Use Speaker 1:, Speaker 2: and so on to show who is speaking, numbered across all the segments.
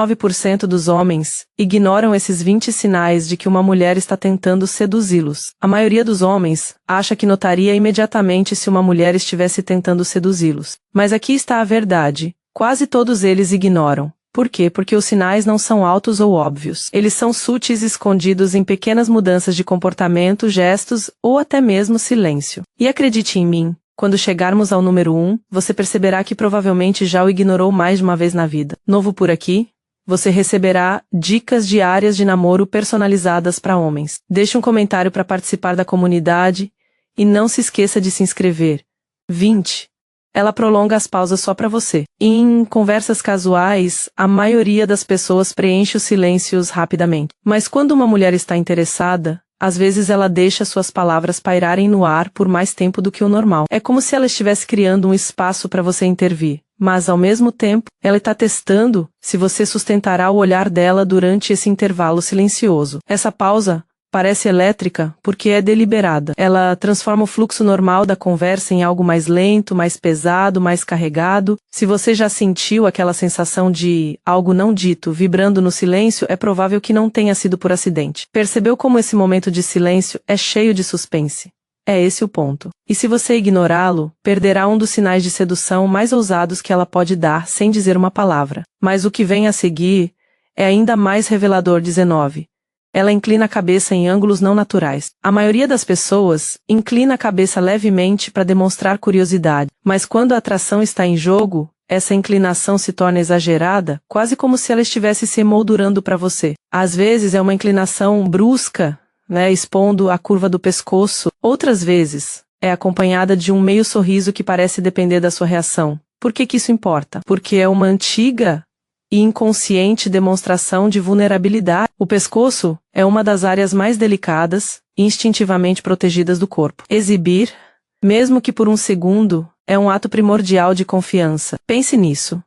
Speaker 1: 99% dos homens ignoram esses 20 sinais de que uma mulher está tentando seduzi-los. A maioria dos homens acha que notaria imediatamente se uma mulher estivesse tentando seduzi-los. Mas aqui está a verdade. Quase todos eles ignoram. Por quê? Porque os sinais não são altos ou óbvios. Eles são sutis, escondidos em pequenas mudanças de comportamento, gestos ou até mesmo silêncio. E acredite em mim, quando chegarmos ao número 1, você perceberá que provavelmente já o ignorou mais de uma vez na vida. Novo por aqui? Você receberá dicas diárias de namoro personalizadas para homens. Deixe um comentário para participar da comunidade e não se esqueça de se inscrever. 20. Ela prolonga as pausas só para você. Em conversas casuais, a maioria das pessoas preenche os silêncios rapidamente. Mas quando uma mulher está interessada, às vezes ela deixa suas palavras pairarem no ar por mais tempo do que o normal. É como se ela estivesse criando um espaço para você intervir. Mas, ao mesmo tempo, ela está testando se você sustentará o olhar dela durante esse intervalo silencioso. Essa pausa parece elétrica porque é deliberada. Ela transforma o fluxo normal da conversa em algo mais lento, mais pesado, mais carregado. Se você já sentiu aquela sensação de algo não dito vibrando no silêncio, é provável que não tenha sido por acidente. Percebeu como esse momento de silêncio é cheio de suspense? É esse o ponto. E se você ignorá-lo, perderá um dos sinais de sedução mais ousados que ela pode dar sem dizer uma palavra. Mas o que vem a seguir é ainda mais revelador. 19. Ela inclina a cabeça em ângulos não naturais. A maioria das pessoas inclina a cabeça levemente para demonstrar curiosidade, mas quando a atração está em jogo, essa inclinação se torna exagerada, quase como se ela estivesse se emoldurando para você. Às vezes é uma inclinação brusca, expondo a curva do pescoço. Outras vezes é acompanhada de um meio sorriso que parece depender da sua reação. Por que isso importa? Porque é uma antiga e inconsciente demonstração de vulnerabilidade. O pescoço é uma das áreas mais delicadas e instintivamente protegidas do corpo. Exibir, mesmo que por um segundo, é um ato primordial de confiança. Pense nisso.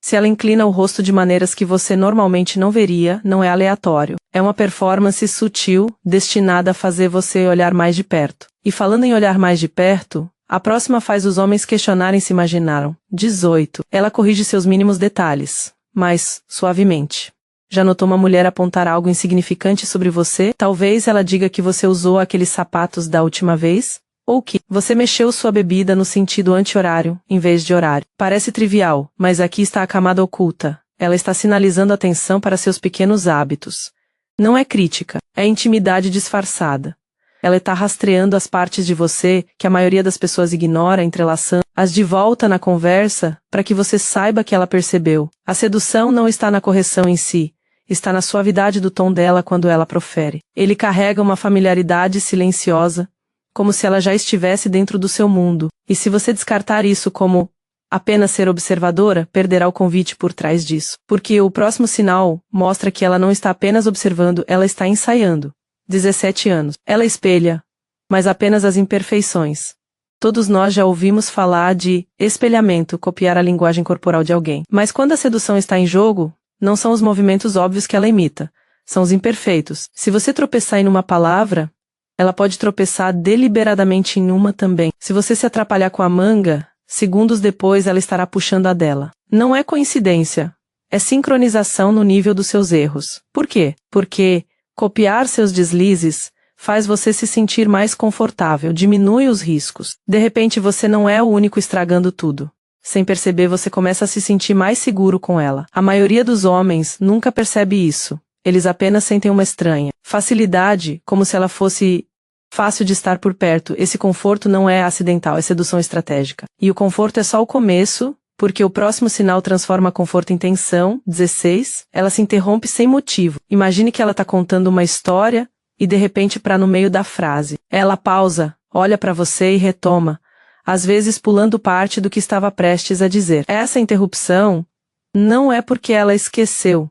Speaker 1: Se ela inclina o rosto de maneiras que você normalmente não veria, não é aleatório. É uma performance sutil, destinada a fazer você olhar mais de perto. E falando em olhar mais de perto, a próxima faz os homens questionarem se imaginaram. 18. Ela corrige seus mínimos detalhes, mas suavemente. Já notou uma mulher apontar algo insignificante sobre você? Talvez ela diga que você usou aqueles sapatos da última vez? Ou que você mexeu sua bebida no sentido anti-horário, em vez de horário. Parece trivial, mas aqui está a camada oculta. Ela está sinalizando atenção para seus pequenos hábitos. Não é crítica, é intimidade disfarçada. Ela está rastreando as partes de você que a maioria das pessoas ignora, entrelaçando-as de volta na conversa para que você saiba que ela percebeu. A sedução não está na correção em si, está na suavidade do tom dela quando ela profere. Ele carrega uma familiaridade silenciosa, como se ela já estivesse dentro do seu mundo. E se você descartar isso como apenas ser observadora, perderá o convite por trás disso. Porque o próximo sinal mostra que ela não está apenas observando, ela está ensaiando. 17 anos. Ela espelha, mas apenas as imperfeições. Todos nós já ouvimos falar de espelhamento, copiar a linguagem corporal de alguém. Mas quando a sedução está em jogo, não são os movimentos óbvios que ela imita, são os imperfeitos. Se você tropeçar em uma palavra, ela pode tropeçar deliberadamente em uma também. Se você se atrapalhar com a manga, segundos depois ela estará puxando a dela. Não é coincidência, é sincronização no nível dos seus erros. Por quê? Porque copiar seus deslizes faz você se sentir mais confortável, diminui os riscos. De repente você não é o único estragando tudo. Sem perceber você começa a se sentir mais seguro com ela. A maioria dos homens nunca percebe isso. Eles apenas sentem uma estranha facilidade, como se ela fosse fácil de estar por perto. Esse conforto não é acidental, é sedução estratégica. E o conforto é só o começo, porque o próximo sinal transforma conforto em tensão. 16. Ela se interrompe sem motivo. Imagine que ela está contando uma história e de repente para no meio da frase. Ela pausa, olha para você e retoma, às vezes pulando parte do que estava prestes a dizer. Essa interrupção não é porque ela esqueceu.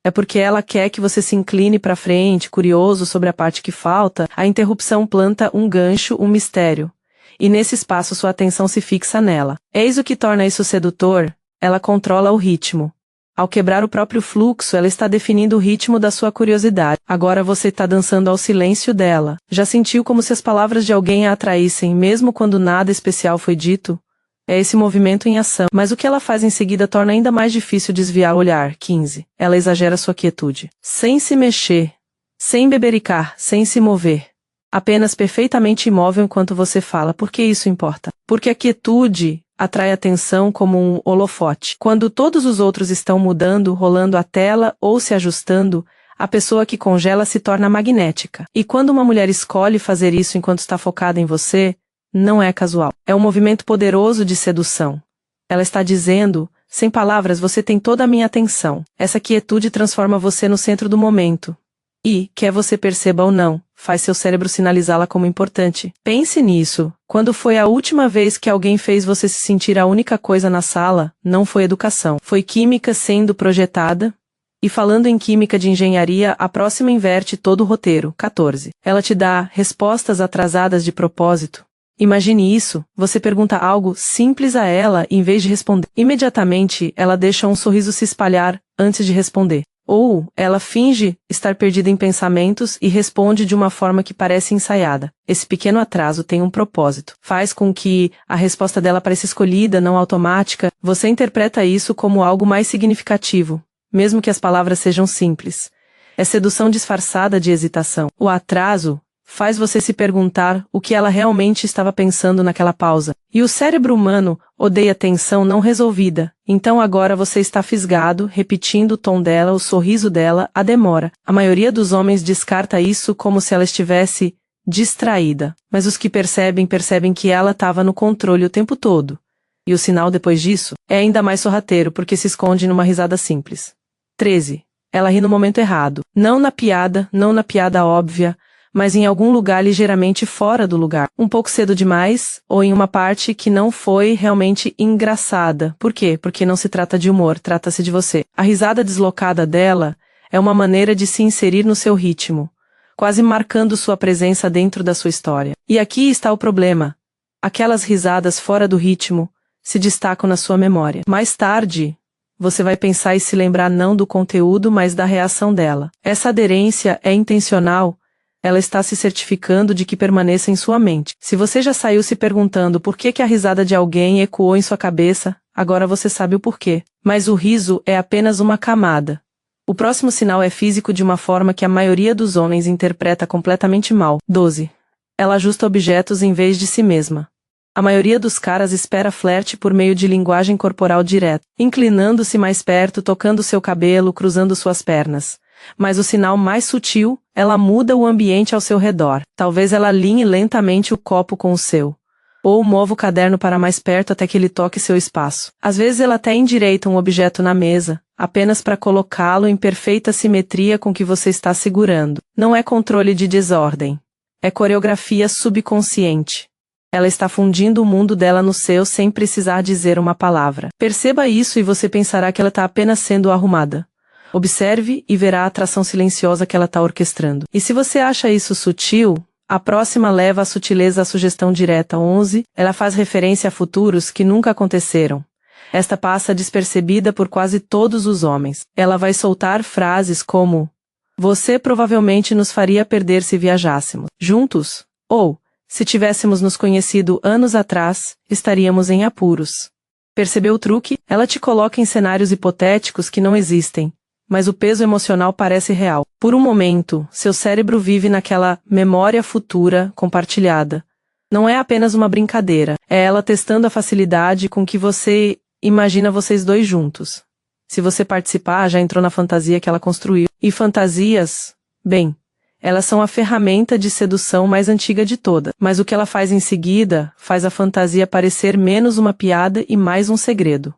Speaker 1: É porque ela quer que você se incline para frente, curioso sobre a parte que falta. A interrupção planta um gancho, um mistério. E nesse espaço sua atenção se fixa nela. Eis o que torna isso sedutor. Ela controla o ritmo. Ao quebrar o próprio fluxo, ela está definindo o ritmo da sua curiosidade. Agora você está dançando ao silêncio dela. Já sentiu como se as palavras de alguém a atraíssem, mesmo quando nada especial foi dito? É esse movimento em ação, mas o que ela faz em seguida torna ainda mais difícil desviar o olhar. 15. Ela exagera sua quietude. Sem se mexer, sem bebericar, sem se mover. Apenas perfeitamente imóvel enquanto você fala. Por que isso importa? Porque a quietude atrai atenção como um holofote. Quando todos os outros estão mudando, rolando a tela ou se ajustando, a pessoa que congela se torna magnética. E quando uma mulher escolhe fazer isso enquanto está focada em você, não é casual. É um movimento poderoso de sedução. Ela está dizendo, sem palavras, você tem toda a minha atenção. Essa quietude transforma você no centro do momento. E, quer você perceba ou não, faz seu cérebro sinalizá-la como importante. Pense nisso. Quando foi a última vez que alguém fez você se sentir a única coisa na sala, não foi educação. Foi química sendo projetada. E falando em química de engenharia, a próxima inverte todo o roteiro. 14. Ela te dá respostas atrasadas de propósito. Imagine isso, você pergunta algo simples a ela em vez de responder. Imediatamente, ela deixa um sorriso se espalhar antes de responder. Ou, ela finge estar perdida em pensamentos e responde de uma forma que parece ensaiada. Esse pequeno atraso tem um propósito. Faz com que a resposta dela pareça escolhida, não automática. Você interpreta isso como algo mais significativo, mesmo que as palavras sejam simples. É sedução disfarçada de hesitação. O atraso faz você se perguntar o que ela realmente estava pensando naquela pausa. E o cérebro humano odeia tensão não resolvida. Então agora você está fisgado, repetindo o tom dela, o sorriso dela, a demora. A maioria dos homens descarta isso como se ela estivesse distraída. Mas os que percebem que ela estava no controle o tempo todo. E o sinal depois disso é ainda mais sorrateiro porque se esconde numa risada simples. 13. Ela ri no momento errado. Não na piada óbvia, mas em algum lugar ligeiramente fora do lugar. Um pouco cedo demais, ou em uma parte que não foi realmente engraçada. Por quê? Porque não se trata de humor, trata-se de você. A risada deslocada dela é uma maneira de se inserir no seu ritmo, quase marcando sua presença dentro da sua história. E aqui está o problema. Aquelas risadas fora do ritmo se destacam na sua memória. Mais tarde, você vai pensar e se lembrar não do conteúdo, mas da reação dela. Essa aderência é intencional. Ela está se certificando de que permaneça em sua mente. Se você já saiu se perguntando por que a risada de alguém ecoou em sua cabeça, agora você sabe o porquê. Mas o riso é apenas uma camada. O próximo sinal é físico de uma forma que a maioria dos homens interpreta completamente mal. 12. Ela ajusta objetos em vez de si mesma. A maioria dos caras espera flerte por meio de linguagem corporal direta, inclinando-se mais perto, tocando seu cabelo, cruzando suas pernas. Mas o sinal mais sutil, ela muda o ambiente ao seu redor. Talvez ela alinhe lentamente o copo com o seu. Ou mova o caderno para mais perto até que ele toque seu espaço. Às vezes ela até endireita um objeto na mesa, apenas para colocá-lo em perfeita simetria com o que você está segurando. Não é controle de desordem. É coreografia subconsciente. Ela está fundindo o mundo dela no seu sem precisar dizer uma palavra. Perceba isso e você pensará que ela está apenas sendo arrumada. Observe e verá a atração silenciosa que ela está orquestrando. E se você acha isso sutil, a próxima leva a sutileza à sugestão direta. 11. Ela faz referência a futuros que nunca aconteceram. Esta passa despercebida por quase todos os homens. Ela vai soltar frases como: você provavelmente nos faria perder se viajássemos juntos. Ou, se tivéssemos nos conhecido anos atrás, estaríamos em apuros. Percebeu o truque? Ela te coloca em cenários hipotéticos que não existem. Mas o peso emocional parece real. Por um momento, seu cérebro vive naquela memória futura compartilhada. Não é apenas uma brincadeira, é ela testando a facilidade com que você imagina vocês dois juntos. Se você participar, já entrou na fantasia que ela construiu. E fantasias, bem, elas são a ferramenta de sedução mais antiga de toda. Mas o que ela faz em seguida, faz a fantasia parecer menos uma piada e mais um segredo.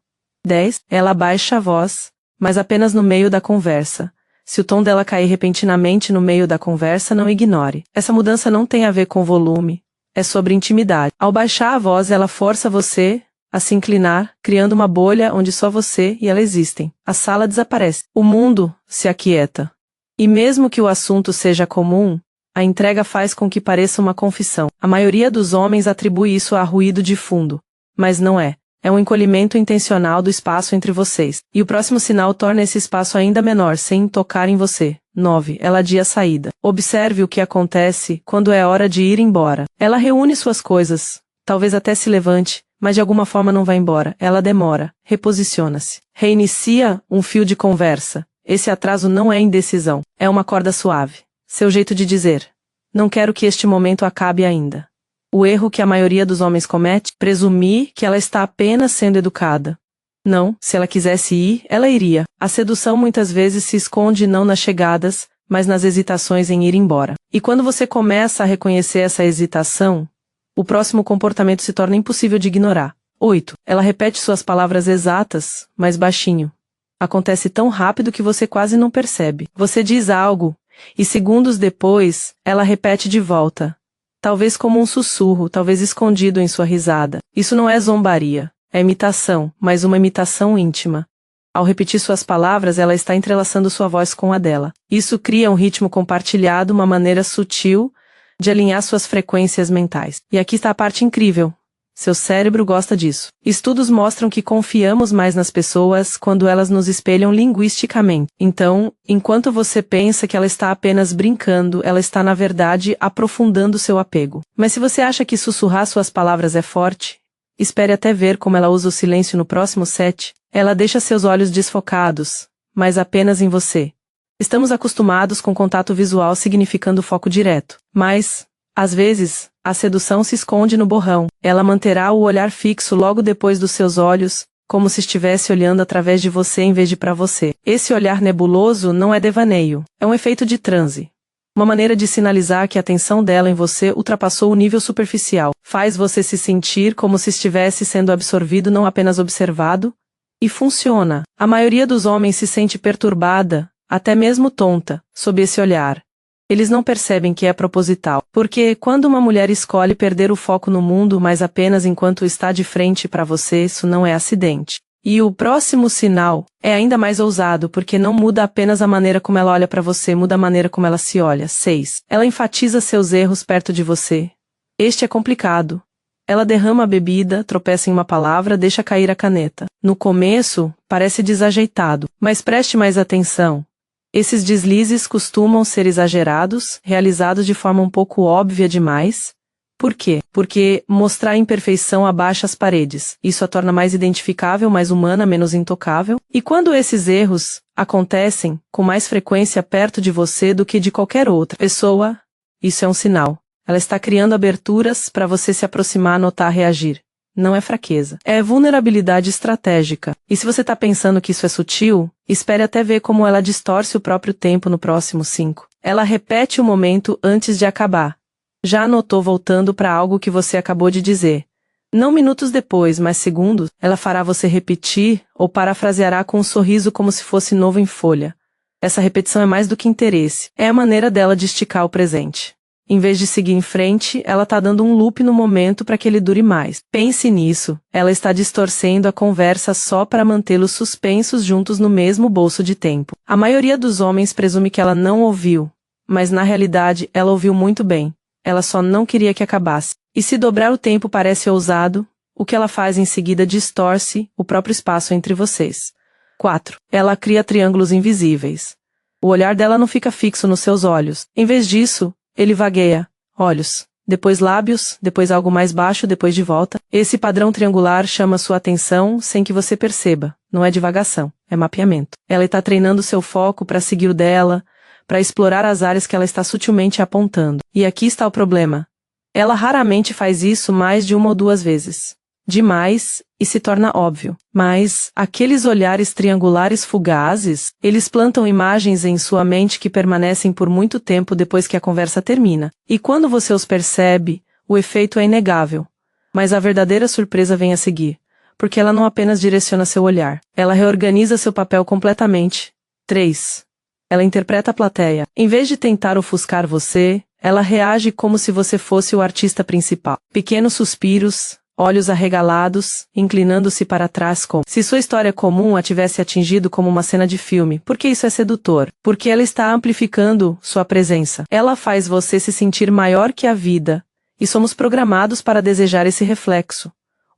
Speaker 1: 10. Ela abaixa a voz, mas apenas no meio da conversa. Se o tom dela cair repentinamente no meio da conversa, não ignore. Essa mudança não tem a ver com volume, é sobre intimidade. Ao baixar a voz, ela força você a se inclinar, criando uma bolha onde só você e ela existem. A sala desaparece. O mundo se aquieta. E mesmo que o assunto seja comum, a entrega faz com que pareça uma confissão. A maioria dos homens atribui isso a ruído de fundo, mas não é. É um encolhimento intencional do espaço entre vocês. E o próximo sinal torna esse espaço ainda menor, sem tocar em você. 9. Ela adia a saída. Observe o que acontece quando é hora de ir embora. Ela reúne suas coisas, talvez até se levante, mas de alguma forma não vai embora. Ela demora, reposiciona-se, reinicia um fio de conversa. Esse atraso não é indecisão, é uma corda suave. Seu jeito de dizer: não quero que este momento acabe ainda. O erro que a maioria dos homens comete: presumir que ela está apenas sendo educada. Não, se ela quisesse ir, ela iria. A sedução muitas vezes se esconde não nas chegadas, mas nas hesitações em ir embora. E quando você começa a reconhecer essa hesitação, o próximo comportamento se torna impossível de ignorar. 8. Ela repete suas palavras exatas, mas baixinho. Acontece tão rápido que você quase não percebe. Você diz algo, e segundos depois, ela repete de volta. Talvez como um sussurro, talvez escondido em sua risada. Isso não é zombaria, é imitação, mas uma imitação íntima. Ao repetir suas palavras, ela está entrelaçando sua voz com a dela. Isso cria um ritmo compartilhado, uma maneira sutil de alinhar suas frequências mentais. E aqui está a parte incrível. Seu cérebro gosta disso. Estudos mostram que confiamos mais nas pessoas quando elas nos espelham linguisticamente. Então, enquanto você pensa que ela está apenas brincando, ela está na verdade aprofundando seu apego. Mas se você acha que sussurrar suas palavras é forte, espere até ver como ela usa o silêncio no próximo set. Ela deixa seus olhos desfocados, mas apenas em você. Estamos acostumados com contato visual significando foco direto, mas, às vezes, a sedução se esconde no borrão. Ela manterá o olhar fixo logo depois dos seus olhos, como se estivesse olhando através de você em vez de para você. Esse olhar nebuloso não é devaneio, é um efeito de transe. Uma maneira de sinalizar que a atenção dela em você ultrapassou o nível superficial. Faz você se sentir como se estivesse sendo absorvido, não apenas observado. E funciona. A maioria dos homens se sente perturbada, até mesmo tonta, sob esse olhar. Eles não percebem que é proposital. Porque quando uma mulher escolhe perder o foco no mundo, mas apenas enquanto está de frente para você, isso não é acidente. E o próximo sinal é ainda mais ousado, porque não muda apenas a maneira como ela olha para você, muda a maneira como ela se olha. 6. Ela enfatiza seus erros perto de você. Este é complicado. Ela derrama a bebida, tropeça em uma palavra, deixa cair a caneta. No começo, parece desajeitado, mas preste mais atenção. Esses deslizes costumam ser exagerados, realizados de forma um pouco óbvia demais. Por quê? Porque mostrar imperfeição abaixa as paredes. Isso a torna mais identificável, mais humana, menos intocável. E quando esses erros acontecem com mais frequência perto de você do que de qualquer outra pessoa, isso é um sinal. Ela está criando aberturas para você se aproximar, notar, reagir. Não é fraqueza. É vulnerabilidade estratégica. E se você está pensando que isso é sutil, espere até ver como ela distorce o próprio tempo no próximo 5. Ela repete o momento antes de acabar. Já anotou voltando para algo que você acabou de dizer. Não minutos depois, mas segundos, ela fará você repetir ou parafraseará com um sorriso como se fosse novo em folha. Essa repetição é mais do que interesse. É a maneira dela de esticar o presente. Em vez de seguir em frente, ela está dando um loop no momento para que ele dure mais. Pense nisso. Ela está distorcendo a conversa só para mantê-los suspensos juntos no mesmo bolso de tempo. A maioria dos homens presume que ela não ouviu, mas na realidade ela ouviu muito bem. Ela só não queria que acabasse. E se dobrar o tempo parece ousado, o que ela faz em seguida distorce o próprio espaço entre vocês. 4. Ela cria triângulos invisíveis. O olhar dela não fica fixo nos seus olhos. Em vez disso, ele vagueia. Olhos, depois lábios, depois algo mais baixo, depois de volta. Esse padrão triangular chama sua atenção sem que você perceba. Não é divagação, é mapeamento. Ela está treinando seu foco para seguir o dela, para explorar as áreas que ela está sutilmente apontando. E aqui está o problema. Ela raramente faz isso mais de uma ou duas vezes. Demais, e se torna óbvio. Mas, aqueles olhares triangulares fugazes, eles plantam imagens em sua mente que permanecem por muito tempo depois que a conversa termina. E quando você os percebe, o efeito é inegável. Mas a verdadeira surpresa vem a seguir. Porque ela não apenas direciona seu olhar. Ela reorganiza seu papel completamente. 3. Ela interpreta a plateia. Em vez de tentar ofuscar você, ela reage como se você fosse o artista principal. Pequenos suspiros, olhos arregalados, inclinando-se para trás como se sua história comum a tivesse atingido como uma cena de filme. Porque isso é sedutor. Porque ela está amplificando sua presença. Ela faz você se sentir maior que a vida. E somos programados para desejar esse reflexo.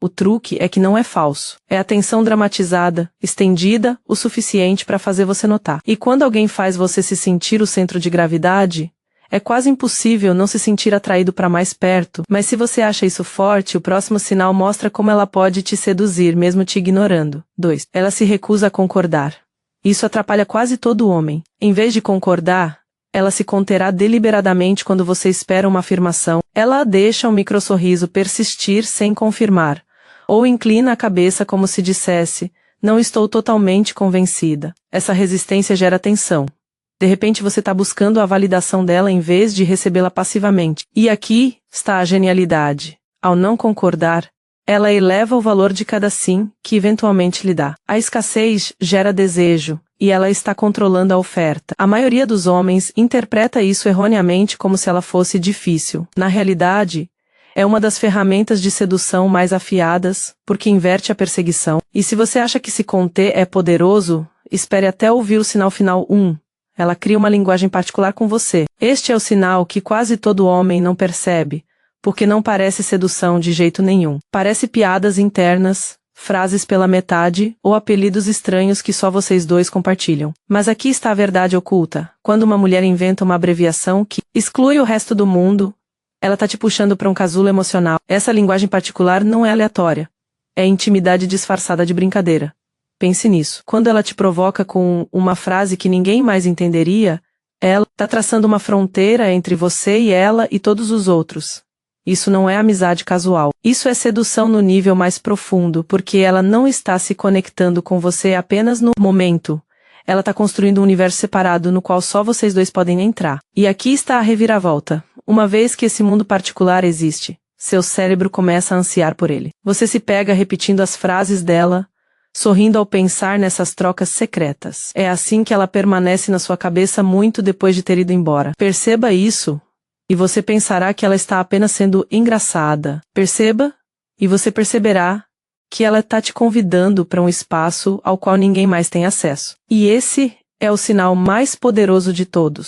Speaker 1: O truque é que não é falso. É atenção dramatizada, estendida o suficiente para fazer você notar. E quando alguém faz você se sentir o centro de gravidade, É quase impossível não se sentir atraído para mais perto, mas se você acha isso forte, o próximo sinal mostra como ela pode te seduzir mesmo te ignorando. 2. Ela se recusa a concordar. Isso atrapalha quase todo homem. Em vez de concordar, ela se conterá deliberadamente quando você espera uma afirmação. Ela deixa um microsorriso persistir sem confirmar, ou inclina a cabeça como se dissesse: não estou totalmente convencida. Essa resistência gera tensão. De repente você está buscando a validação dela em vez de recebê-la passivamente. E aqui está a genialidade. Ao não concordar, ela eleva o valor de cada sim que eventualmente lhe dá. A escassez gera desejo, e ela está controlando a oferta. A maioria dos homens interpreta isso erroneamente como se ela fosse difícil. Na realidade, é uma das ferramentas de sedução mais afiadas, porque inverte a perseguição. E se você acha que se conter é poderoso, espere até ouvir o sinal final 1. Ela cria uma linguagem particular com você. Este é o sinal que quase todo homem não percebe, porque não parece sedução de jeito nenhum. Parece piadas internas, frases pela metade ou apelidos estranhos que só vocês dois compartilham. Mas aqui está a verdade oculta. Quando uma mulher inventa uma abreviação que exclui o resto do mundo, ela tá te puxando para um casulo emocional. Essa linguagem particular não é aleatória. É intimidade disfarçada de brincadeira. Pense nisso. Quando ela te provoca com uma frase que ninguém mais entenderia, ela tá traçando uma fronteira entre você e ela e todos os outros. Isso não é amizade casual. Isso é sedução no nível mais profundo, porque ela não está se conectando com você apenas no momento. Ela está construindo um universo separado no qual só vocês dois podem entrar. E aqui está a reviravolta. Uma vez que esse mundo particular existe, seu cérebro começa a ansiar por ele. Você se pega repetindo as frases dela, sorrindo ao pensar nessas trocas secretas. É assim que ela permanece na sua cabeça muito depois de ter ido embora. Perceba isso, e você pensará que ela está apenas sendo engraçada. Perceba, e você perceberá que ela está te convidando para um espaço ao qual ninguém mais tem acesso. E esse é o sinal mais poderoso de todos.